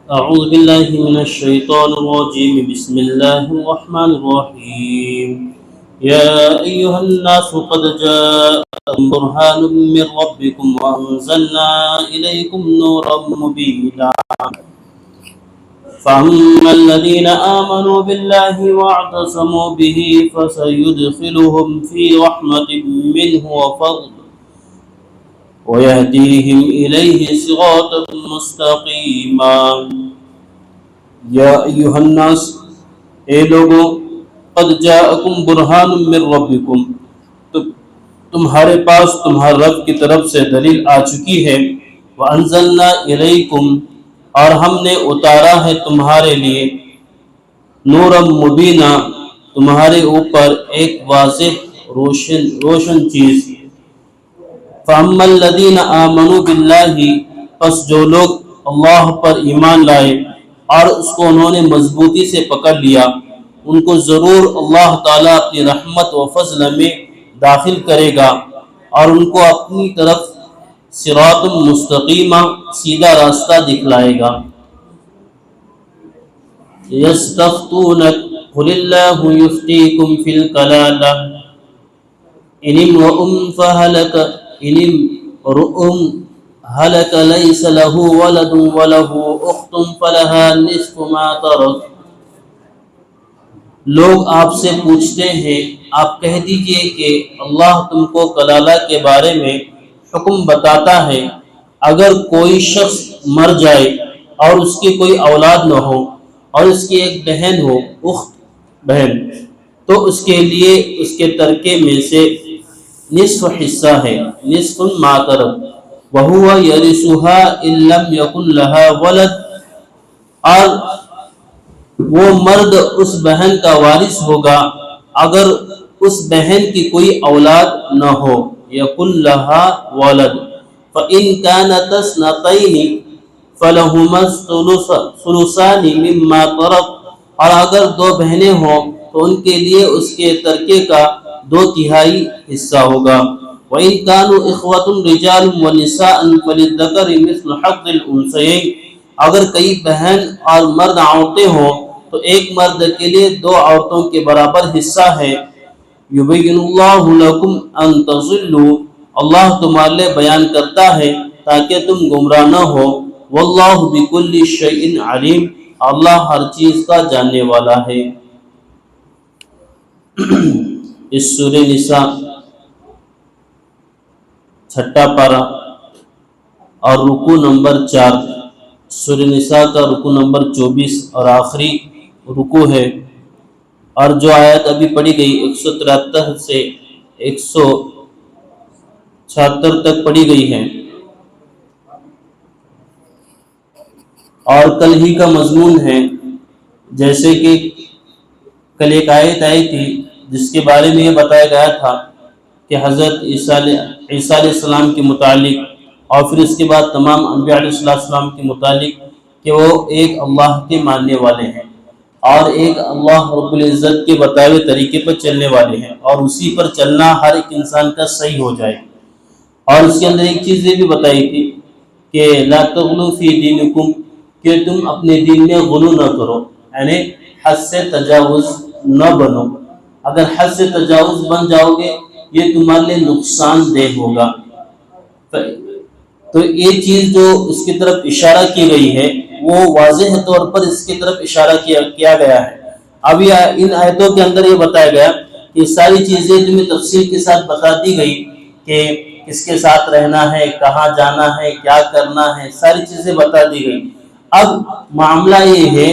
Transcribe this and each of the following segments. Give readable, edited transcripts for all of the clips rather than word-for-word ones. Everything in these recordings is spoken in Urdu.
أعوذ بالله من الشيطان الرجيم بسم الله الرحمن الرحيم يا أيها الناس قد جاءكم برهان من ربكم وأنزلنا إليكم نورا مبينا فأما الذين آمنوا بالله واعتصموا به فسيدخلهم في رحمة منه وفضل ويهديهم إليه صراطا مستقيما یا ایہا الناس اے لوگوں قد جاءکم برہان من ربکم تمہارے پاس تمہارے رب کی طرف سے دلیل آ چکی ہے وانزلنا الیکم اور ہم نے اتارا ہے تمہارے لیے نورا مبینہ تمہارے اوپر ایک واضح روشن چیز فَأَمَّا الَّذِينَ آمَنُوا بِاللَّهِ پس جو لوگ اللہ پر ایمان لائے اور اس کو انہوں نے مضبوطی سے پکڑ لیا ان کو ضرور اللہ تعالیٰ اپنی رحمت و فضل میں داخل کرے گا اور ان کو اپنی طرف صراط مستقیمہ سیدھا راستہ دکھلائے گا يَسْتَفْتُونَكَ قُلِ اللَّهُ يُفْتِيكُمْ فِي الْكَلَالَةِ إِنِ امرؤ هلك ليس له ولد وله أخت فلها نصف ما ترك لوگ آپ سے پوچھتے ہیں آپ کہہ دیجئے کہ اللہ تم کو کلالہ کے بارے میں حکم بتاتا ہے اگر کوئی شخص مر جائے اور اس کی کوئی اولاد نہ ہو اور اس کی ایک بہن ہو اخت بہن تو اس کے لیے اس کے ترکے میں سے نصف حصہ ہے نصف ما ترک وہو یرثها ان لم یکن لها ولد اور وہ مرد اس بہن کا وارث ہوگا اگر اس بہن کی کوئی اولاد نہ ہو یکن لها ولد فإن كانت اثنتين فلهما الثلثان مما ترک اور اگر دو بہنیں ہوں تو ان کے لیے اس کے ترکے کا 2/3 حصہ ہوگا وَإِن كَانُوا إِخْوَةٌ رِجَالٌ وَنِسَاءٌ فَلِلذَّكَرِ مِثْلُ حَظِّ الْأُنثَيَيْنِ اگر کئی بہن اور مرد عورتیں ہوں تو ایک مرد کے لیے 2 عورتوں کے برابر حصہ ہے يُبَيِّنُ اللَّهُ لَكُمْ أَن تَضِلُّوا اللہ تمہارے لیے بیان کرتا ہے تاکہ تم گمراہ نہ ہو وَاللَّهُ بِكُلِّ شَيْءٍ عَلِيمٌ اللہ ہر چیز کا جاننے والا ہے اس سورہ نساء 6 پارہ اور رکوع نمبر 4 سورہ نساء کا رکوع نمبر 24 اور آخری رکوع ہے اور جو آیت ابھی پڑھی گئی 173 سے 176 تک پڑھی گئی ہے اور کل ہی کا مضمون ہے جیسے کہ کل ایک آیت آئی تھی جس کے بارے میں یہ بتایا گیا تھا کہ حضرت عیسیٰ علیہ السلام کے متعلق اور پھر اس کے بعد تمام انبیاء علیہ السلام کے متعلق کہ وہ ایک اللہ کے ماننے والے ہیں اور ایک اللہ رب العزت کے بتائے ہوئے طریقے پر چلنے والے ہیں اور اسی پر چلنا ہر ایک انسان کا صحیح ہو جائے اور اس کے اندر ایک چیز یہ بھی بتائی تھی کہ لا تغلو فی دینکم کہ تم اپنے دین میں غلو نہ کرو یعنی حد سے تجاوز نہ بنو اگر حد سے تجاوز بن جاؤ گے یہ تمہارے لیے نقصان دہ ہوگا تو یہ چیز جو اس کی طرف اشارہ کی گئی ہے وہ واضح طور پر اس کی طرف اشارہ کیا گیا ہے اب ان آیتوں کے اندر یہ بتایا گیا کہ ساری چیزیں تمہیں تفصیل کے ساتھ بتا دی گئی کہ کس کے ساتھ رہنا ہے کہاں جانا ہے کیا کرنا ہے ساری چیزیں بتا دی گئی اب معاملہ یہ ہے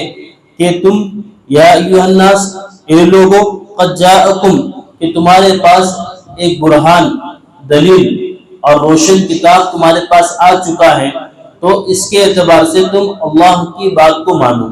کہ تم یا ایھا الناس اے لوگوں قد جاءکم کہ تمہارے پاس ایک برہان دلیل اور روشن کتاب تمہارے پاس آ چکا ہے تو اس کے اعتبار سے تم اللہ کی بات کو مانو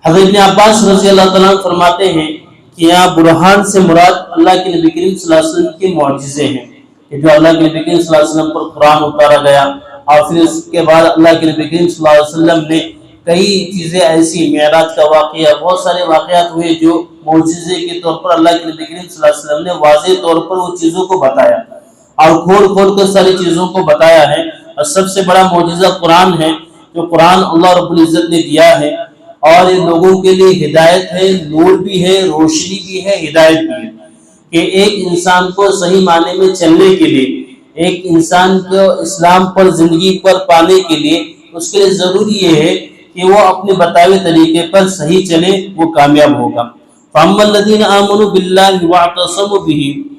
حضرت ابن عباس رضی اللہ تعالیٰ فرماتے ہیں کہ یہاں برہان سے مراد اللہ کے نبی کریم صلی اللہ علیہ وسلم کے معجزے ہیں کہ جو اللہ کے نبی کریم صلی اللہ علیہ وسلم پر قرآن اتارا گیا اور پھر اس کے بعد اللہ کے نبی کریم صلی اللہ علیہ وسلم نے کئی چیزیں ایسی معراج کا واقعہ بہت سارے واقعات ہوئے جو معجزے کے طور پر اللہ کے نبی کریم صلی اللہ علیہ وسلم نے واضح طور پر وہ چیزوں کو بتایا اور کھول کھول کر ساری چیزوں کو بتایا ہے اور سب سے بڑا معجزہ قرآن ہے جو قرآن اللہ رب العزت نے دیا ہے، اور یہ لوگوں کے لیے ہدایت ہے، نور بھی ہے، روشنی بھی ہے، ہدایت بھی ہے، کہ ایک انسان کو صحیح معنی میں چلنے کے لیے، ایک انسان کو اسلام پر زندگی پر پانے کے لیے، اس کے لیے ضروری یہ ہے کہ وہ اپنے بتائے ہوئے طریقے پر صحیح چلے، وہ کامیاب ہوگا۔ فَأَمَّا الَّذِينَ آمَنُوا بِاللَّهِ وَاعْتَصَمُوا بِهِ،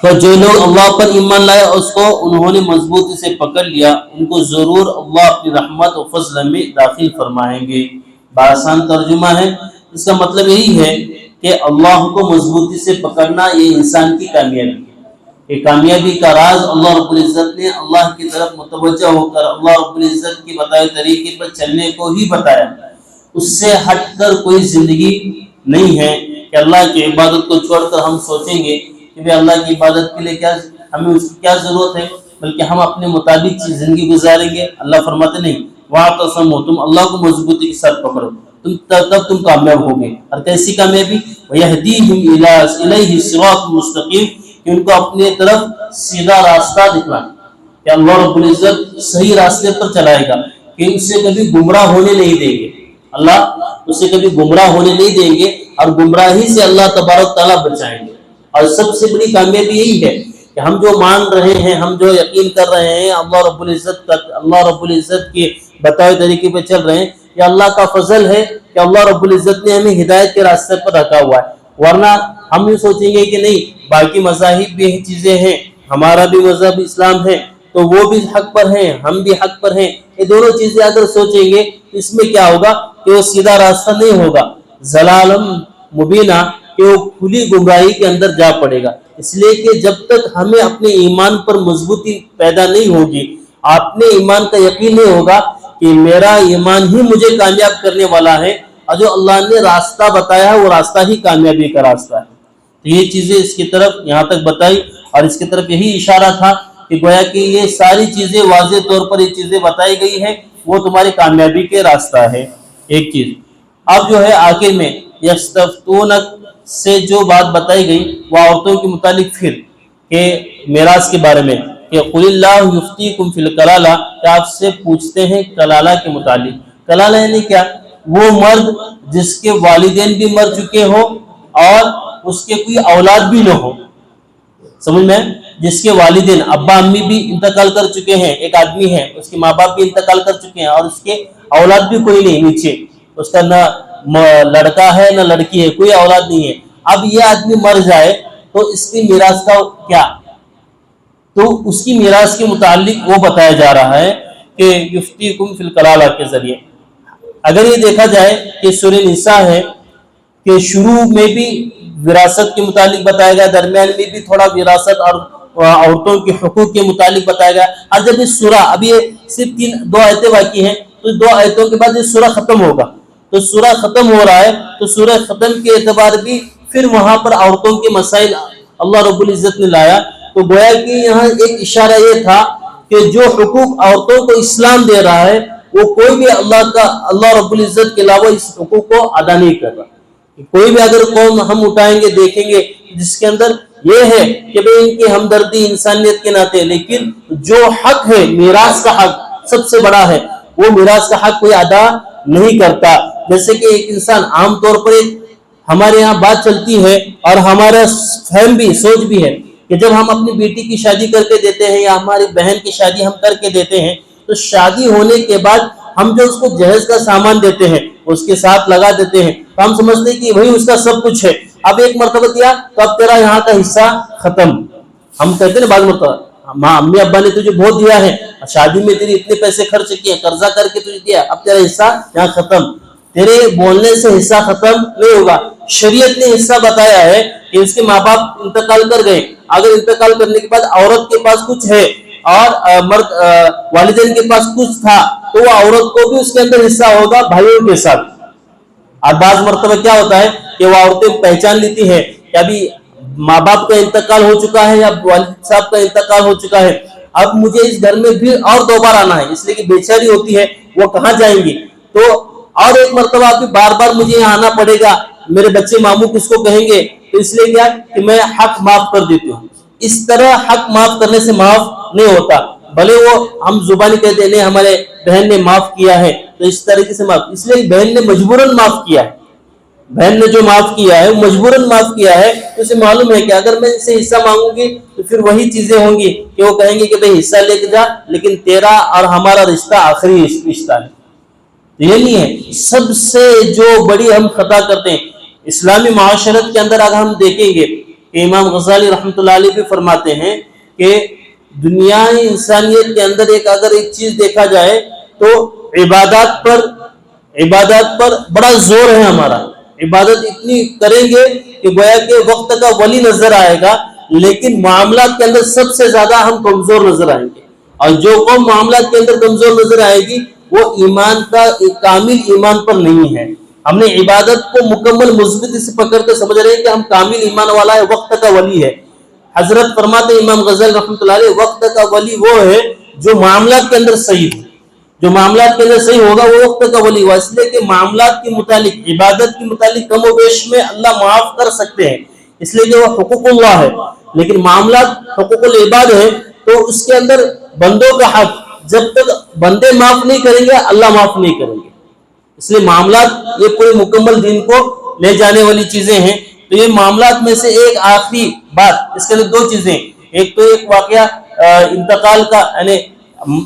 تو جو لوگ اللہ پر ایمان لائے اور اس کو انہوں نے مضبوطی سے پکڑ لیا، ان کو ضرور اللہ اپنی رحمت و فضل میں داخل فرمائیں گے۔ بآسان ترجمہ ہے، اس کا مطلب یہی ہے کہ اللہ کو مضبوطی سے پکڑنا یہ انسان کی کامیابی ہے۔ یہ کامیابی کا راز اللہ رب العزت نے اللہ کی طرف متوجہ ہو کر اللہ رب العزت کے بتائے طریقے پر چلنے کو ہی بتایا۔ اس سے ہٹ کر کوئی زندگی نہیں ہے کہ اللہ کی عبادت کو چھوڑ کر ہم سوچیں گے کہ بھئی اللہ کی عبادت کے لیے ہمیں اس کی کیا ضرورت ہے، بلکہ ہم اپنے مطابق زندگی گزاریں گے۔ اللہ فرماتے نہیں، وَاعْتَصِمُوا، تم اللہ کو مضبوطی کے ساتھ پکڑو، تب تم کامیاب ہوگے۔ اور کیسی کامیابی؟ وَيَهْدِيهِمْ إِلَيْهِ صِرَاطٌ مُسْتَقِيمٌ، کہ ان کو اپنے طرف سیدھا راستہ دکھلانا، کہ اللہ رب العزت صحیح راستے پر چلائے گا، کہ اسے کبھی گمراہ ہونے نہیں دیں گے، اللہ اسے کبھی گمراہ ہونے نہیں دیں گے، اور گمراہی سے اللہ تبارک تعالیٰ بچائیں گے۔ اور سب سے بڑی کامیابی یہی ہے کہ ہم جو مان رہے ہیں، ہم جو یقین کر رہے ہیں اللہ رب العزت کے بتائے طریقے پہ چل رہے ہیں، یہ اللہ کا فضل ہے کہ اللہ رب العزت نے ہمیں ہدایت کے راستے پر رکھا ہوا ہے۔ ورنہ ہم یہ سوچیں گے کہ نہیں، باقی مذاہب بھی چیزیں ہیں، ہمارا بھی مذہب اسلام ہے تو وہ بھی حق پر ہیں، ہم بھی حق پر ہیں، یہ دونوں چیزیں اگر سوچیں گے اس میں کیا ہوگا کہ وہ سیدھا راستہ نہیں ہوگا، ضلالم مبینہ، کہ وہ کھلی گمراہی کے اندر جا پڑے گا۔ اس لیے کہ جب تک ہمیں اپنے ایمان پر مضبوطی پیدا نہیں ہوگی، اپنے ایمان کا یقین نہیں ہوگا کہ میرا ایمان ہی مجھے کامیاب کرنے والا ہے، اور جو اللہ نے راستہ بتایا ہے وہ راستہ ہی کامیابی کا راستہ ہے۔ تو یہ چیزیں اس کی طرف یہاں تک بتائی، اور اس کی طرف یہی اشارہ تھا کہ گویا کہ یہ ساری چیزیں واضح طور پر یہ چیزیں بتائی گئی ہیں، وہ تمہاری کامیابی کے راستہ ہے۔ ایک چیز اب جو ہے آخر میں یستفتونک سے جو بات بتائی گئی وہ عورتوں کے متعلق پھر کہ میراث کے بارے میں، کہ قل اللہ یفتیکم فی الکلالہ، کہ آپ سے پوچھتے ہیں کلالہ کے متعلق۔ کلالہ یعنی کیا؟ وہ مرد جس کے والدین بھی مر چکے ہو اور اس کے کوئی اولاد بھی نہ ہو، سمجھ میں؟ جس کے والدین ابا امی بھی انتقال کر چکے ہیں، ایک آدمی ہے اس کے ماں باپ بھی انتقال کر چکے ہیں اور اس کے اولاد بھی کوئی نہیں، نیچے اس کا نہ لڑکا ہے نہ لڑکی ہے، کوئی اولاد نہیں ہے۔ اب یہ آدمی مر جائے تو اس کی میراث کا کیا؟ تو اس کی میراث کے متعلق وہ بتایا جا رہا ہے کہ یفتیکم فی الکلالہ کے ذریعے۔ اگر یہ دیکھا جائے کہ سورہ نساء ہے کہ شروع میں بھی وراثت کے متعلق بتایا گیا، درمیان میں بھی تھوڑا وراثت اور عورتوں کے حقوق کے متعلق بتایا گیا، اور جب یہ سورہ اب یہ صرف دو آیتیں باقی ہیں تو دو آیتوں کے بعد یہ سورہ ختم ہوگا، تو سورہ ختم ہو رہا ہے تو سورہ ختم کے اعتبار بھی پھر وہاں پر عورتوں کے مسائل اللہ رب العزت نے لایا۔ تو گویا کہ یہاں ایک اشارہ یہ تھا کہ جو حقوق عورتوں کو اسلام دے رہا ہے وہ کوئی بھی اللہ رب العزت کے علاوہ اس حقوق کو ادا نہیں کر رہا۔ کوئی بھی اگر قوم ہم اٹھائیں گے دیکھیں گے جس کے اندر یہ ہے کہ بھئی ان کی ہمدردی انسانیت کے ناطے، لیکن جو حق ہے میراث کا حق سب سے بڑا ہے، وہ میراث کا حق کوئی ادا نہیں کرتا۔ جیسے کہ ایک انسان عام طور پر ہمارے یہاں بات چلتی ہے اور ہمارا فہم بھی سوچ بھی ہے کہ جب ہم اپنی بیٹی کی شادی کر کے دیتے ہیں یا ہماری بہن کی شادی ہم کر کے دیتے ہیں تو شادی ہونے کے بعد ہم جو اس کو جہیز کا سامان دیتے ہیں اس کے ساتھ لگا دیتے ہیں تو ہم سمجھتے ہیں کہ وہی اس کا سب کچھ ہے، اب ایک مرتبہ دیا تو اب تیرا یہاں کا حصہ ختم۔ ہم کہتے ہیں بعض مرتبہ ماں امی ابا نے تجھے بہت دیا ہے، شادی میں تیری اتنے پیسے خرچ کیے، قرضہ کر کے تجھے دیا، اب تیرا حصہ یہاں ختم۔ تیرے بولنے سے حصہ ختم نہیں ہوگا۔ شریعت نے حصہ بتایا ہے کہ اس کے ماں باپ انتقال کر گئے، اگر انتقال کرنے کے بعد عورت کے پاس کچھ ہے اور مرد والدین کے پاس کچھ تھا تو وہ عورت کو بھی اس کے اندر حصہ ہوگا بھائیوں کے ساتھ۔ اور بعض مرتبہ کیا ہوتا ہے کہ وہ عورتیں پہچان لیتی ہیں کہ ابھی ماں باپ کا انتقال ہو چکا ہے یا والد صاحب کا انتقال ہو چکا ہے، اب مجھے اس گھر میں بھی اور دوبارہ آنا ہے، اس لیے کہ بیچاری ہوتی ہے وہ کہاں جائیں گی، تو اور ایک مرتبہ ابھی بار بار مجھے یہاں آنا پڑے گا، میرے بچے ماموں کس کو کہیں گے، تو اس لیے کیا کہ میں حق معاف کر دیتی ہوں۔ اس طرح حق معاف کرنے سے معاف نہیں ہوتا۔ بھلے وہ ہم زبانی کہتے ہیں نہیں ہمارے بہن نے معاف کیا ہے تو اس طریقے سے معاف، اس لیے بہن نے مجبوراً معاف کیا ہے، بہن نے جو معاف کیا ہے مجبوراً معاف کیا ہے، تو اسے معلوم ہے کہ اگر میں اس سے حصہ مانگوں گی تو پھر وہی چیزیں ہوں گی کہ وہ کہیں گے کہ بھئی حصہ لے کے جا، لیکن تیرا اور ہمارا رشتہ آخری رشتہ ہے۔ یہ نہیں ہے، سب سے جو بڑی ہم خطا کرتے ہیں اسلامی معاشرت کے اندر، اگر ہم دیکھیں گے کہ امام غزالی رحمۃ اللہ علیہ بھی فرماتے ہیں کہ دنیا انسانیت کے اندر اگر ایک چیز دیکھا جائے تو عبادات پر بڑا زور ہے ہمارا، عبادت اتنی کریں گے کہ گویا کہ وقت کا ولی نظر آئے گا، لیکن معاملات کے اندر سب سے زیادہ ہم کمزور نظر آئیں گے، اور جو قوم معاملات کے اندر کمزور نظر آئے گی وہ ایمان کا کامل ایمان پر نہیں ہے۔ ہم نے عبادت کو مکمل مثبت سے پکڑ کے سمجھ رہے ہیں کہ ہم کامل ایمان والا ہے، وقت کا ولی ہے۔ حضرت فرماتے امام غزالی رحمۃ اللہ علیہ وقت کا ولی وہ ہے جو معاملات کے اندر صحیح ہو، جو معاملات کے اندر صحیح ہوگا وہ وقت کا ولی ہوا، اس لیے کہ معاملات کے متعلق عبادت کے متعلق کم و بیش میں اللہ معاف کر سکتے ہیں، اس لیے کہ وہ حقوق اللہ ہے، لیکن معاملات حقوق العباد ہے تو اس کے اندر بندوں کا حق جب تک بندے معاف نہیں کریں گے اللہ معاف نہیں کریں گے، اس لیے معاملات یہ پورے مکمل دین کو لے جانے والی چیزیں ہیں۔ تو یہ معاملات میں سے ایک آخری بات، اس کے اندر دو چیزیں، ایک تو ایک واقعہ انتقال کا، یعنی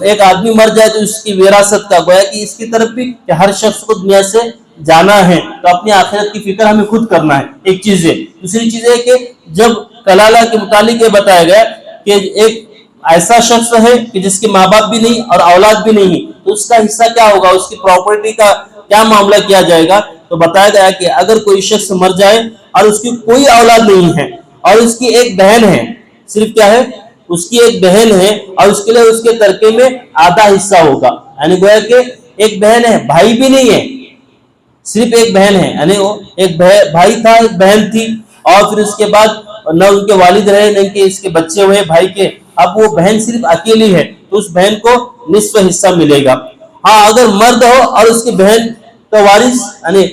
ایک آدمی مر جائے تو اس کی وراثت کا، گویا کہ اس کی طرف بھی کہ ہر شخص کو دنیا سے جانا ہے تو اپنی آخرت کی فکر ہمیں خود کرنا ہے، ایک چیز ہے۔ دوسری چیز ہے کہ جب کلالہ کے متعلق یہ بتایا گیا کہ ایک ایسا شخص ہے کہ جس کے ماں باپ بھی نہیں اور اولاد بھی نہیں، تو اس کا حصہ کیا ہوگا، اس کی پراپرٹی کا کیا معاملہ کیا جائے گا، تو بتایا گیا کہ اگر کوئی شخص مر جائے اور اس کی کوئی اولاد نہیں ہے اور اس کی ایک بہن ہے، صرف کیا ہے اس کی ایک بہن ہے، اور اس کے لیے اس کے ترکے میں آدھا حصہ ہوگا، یعنی گویا کہ ایک بہن ہے، بھائی بھی نہیں ہے، صرف ایک بہن ہے، یعنی وہ ایک بھائی تھا ایک بہن تھی، اور پھر اس کے بعد نہ ان کے والد رہے نہ کہ اس کے بچے ہوئے بھائی کے، اب وہ بہن صرف اکیلی ہے تو اس بہن کو نصف حصہ ملے گا۔ ہاں اگر مرد ہو اور اس کی بہن کا وارث، یعنی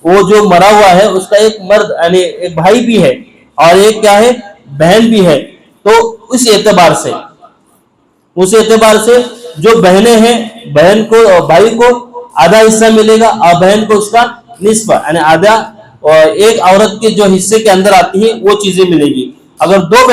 وہ جو مرا ہوا ہے اس کا ایک مرد یعنی ایک بھائی بھی ہے اور ایک کیا ہے بہن بھی ہے، تو اس اعتبار سے جو بہنیں ہیں بہن کو اور بھائی کو آدھا حصہ ملے گا اور بہن کو اس کا نصف یعنی آدھا، اور ایک عورت کے جو حصے کے اندر آتی ہیں وہ چیزیں ملے گی۔ اگر دو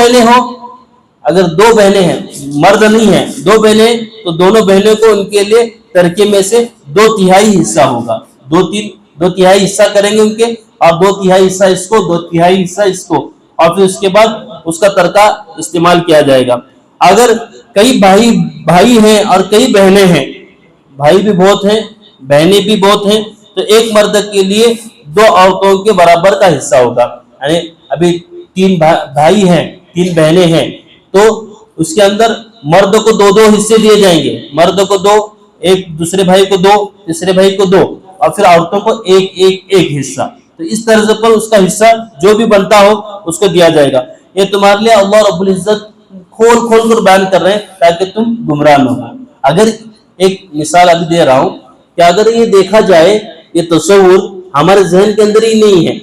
بہنیں ہیں مرد نہیں ہیں، دو بہنیں، تو دونوں بہنوں کو ان کے لیے ترکے میں سے 2/3 حصہ ہوگا، دو تہائی حصہ کریں گے ان کے، اور 2/3 حصہ اس کو، 2/3 حصہ اس کو، اور پھر اس کے بعد اس کا ترکہ استعمال کیا جائے گا۔ اگر کئی بھائی ہیں اور کئی بہنیں ہیں، بھائی بھی بہت ہیں بہنیں بھی بہت ہیں، تو ایک مرد کے لیے 2 عورتوں کے برابر کا حصہ ہوگا، یعنی ابھی 3 بھائی ہیں 3 بہنیں ہیں، تو اس کے اندر مرد کو 2 حصے دیے جائیں گے، مرد کو 2، ایک دوسرے بھائی کو 2، تیسرے بھائی کو 2، اور پھر عورتوں کو ایک حصہ، تو اس طرز پر اس کا حصہ جو بھی بنتا ہو اس کو دیا جائے گا۔ یہ تمہارے لیے اللہ رب العزت کھول کر بیان کر رہے ہیں تاکہ تم گمراہ نہ ہو۔ اگر ایک مثال ابھی دے رہا ہوں کہ اگر یہ دیکھا جائے یہ تصور ہمارے ذہن کے اندر ہی نہیں ہے،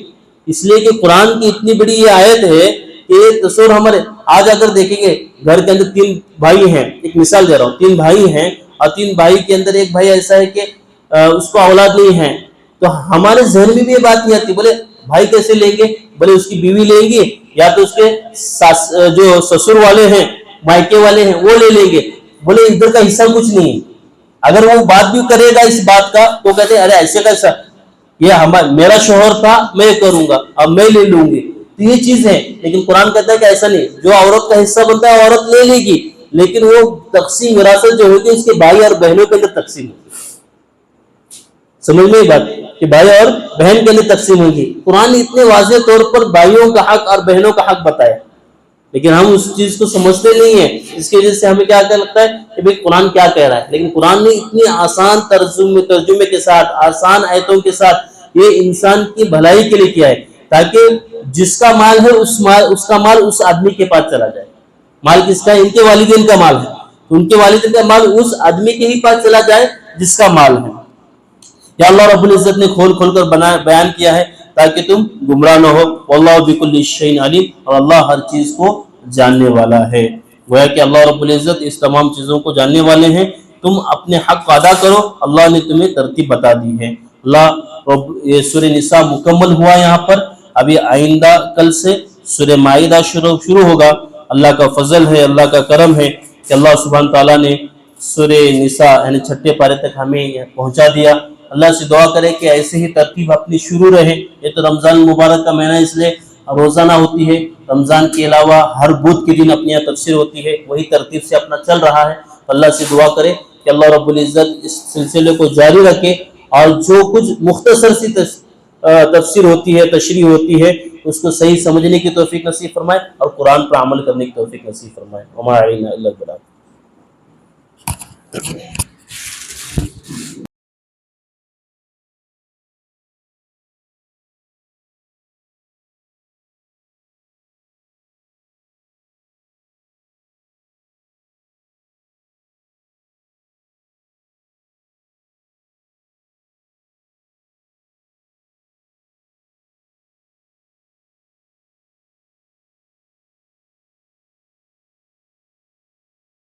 اس لیے کہ قرآن کی اتنی بڑی یہ آیت ہے کہ یہ تصور ہمارے آج اگر دیکھیں گے گھر کے اندر 3 بھائی ہیں، ایک مثال دے رہا ہوں، 3 بھائی ہیں اور 3 بھائی کے اندر ایک بھائی ایسا ہے کہ اس کو اولاد نہیں ہے، تو ہمارے ذہن میں بھی یہ بات نہیں آتی، بولے بھائی کیسے لیں گے، بولے اس کی بیوی لیں گے یا تو اس کے جو سسر والے ہیں مائکے والے ہیں وہ لے لیں گے، بولے ادھر کا حصہ کچھ نہیں ہے۔ اگر وہ بات بھی کرے گا اس بات کا تو کہتے ہیں ارے ایسے کیسا، یہ میرا شوہر تھا میں کروں گا اب میں لے لوں گی، تو یہ چیز ہے، لیکن قرآن کہتا ہے کہ ایسا نہیں، جو عورت کا حصہ بنتا ہے عورت لے لے گی، لیکن وہ تقسیم وراثت جو ہوگی اس کے بھائی اور بہنوں کے اندر تقسیم ہوگی۔ سمجھ میں بات کہ بھائی اور بہن کے لیے تقسیم ہوگی۔ قرآن نے اتنے واضح طور پر بھائیوں کا حق اور بہنوں کا حق بتایا، لیکن ہم اس چیز کو سمجھتے نہیں ہیں، اس کی وجہ سے ہمیں کیا لگتا ہے کہ بھئی قرآن کیا کہہ رہا ہے، لیکن قرآن نے اتنی آسان ترجمے کے ساتھ آسان آیتوں کے ساتھ یہ انسان کی بھلائی کے لیے کیا ہے، تاکہ جس کا مال ہے اس کا مال اس آدمی کے پاس چلا جائے۔ مال کس کا ہے؟ ان کے والدین کا مال ہے، ان کے والدین کا مال اس آدمی کے ہی پاس چلا جائے جس کا مال ہے۔ یا اللہ رب العزت نے کھول کر بیان کیا ہے تاکہ تم گمراہ نہ ہو۔ واللہ بکل شیء علیم، اور اللہ ہر چیز کو جاننے والا ہے۔ گویا کہ اللہ رب العزت اس تمام چیزوں کو جاننے والے ہیں. تم اپنے حق کو ادا کرو, اللہ نے تمہیں ترتیب بتا دی ہے. یہ سورہ نساء مکمل ہوا یہاں پر. ابھی آئندہ کل سے سورہ مائدہ شروع ہوگا. اللہ کا فضل ہے, اللہ کا کرم ہے کہ اللہ سبحانہ تعالیٰ نے سورہ نساء یعنی 6 پارے تک ہمیں پہنچا دیا. اللہ سے دعا کرے کہ ایسے ہی ترتیب اپنی شروع رہے. یہ تو رمضان مبارک کا مہینہ اس لیے روزانہ ہوتی ہے. رمضان کے علاوہ ہر بدھ کے دن اپنی تفسیر ہوتی ہے, وہی ترتیب سے اپنا چل رہا ہے. اللہ سے دعا کرے کہ اللہ رب العزت اس سلسلے کو جاری رکھے, اور جو کچھ مختصر سی تفسیر ہوتی ہے, تشریح ہوتی ہے, اس کو صحیح سمجھنے کی توفیق نصیب فرمائے اور قرآن پر عمل کرنے کی توفیق نصیب فرمائے. وما علینا الا البلاغ.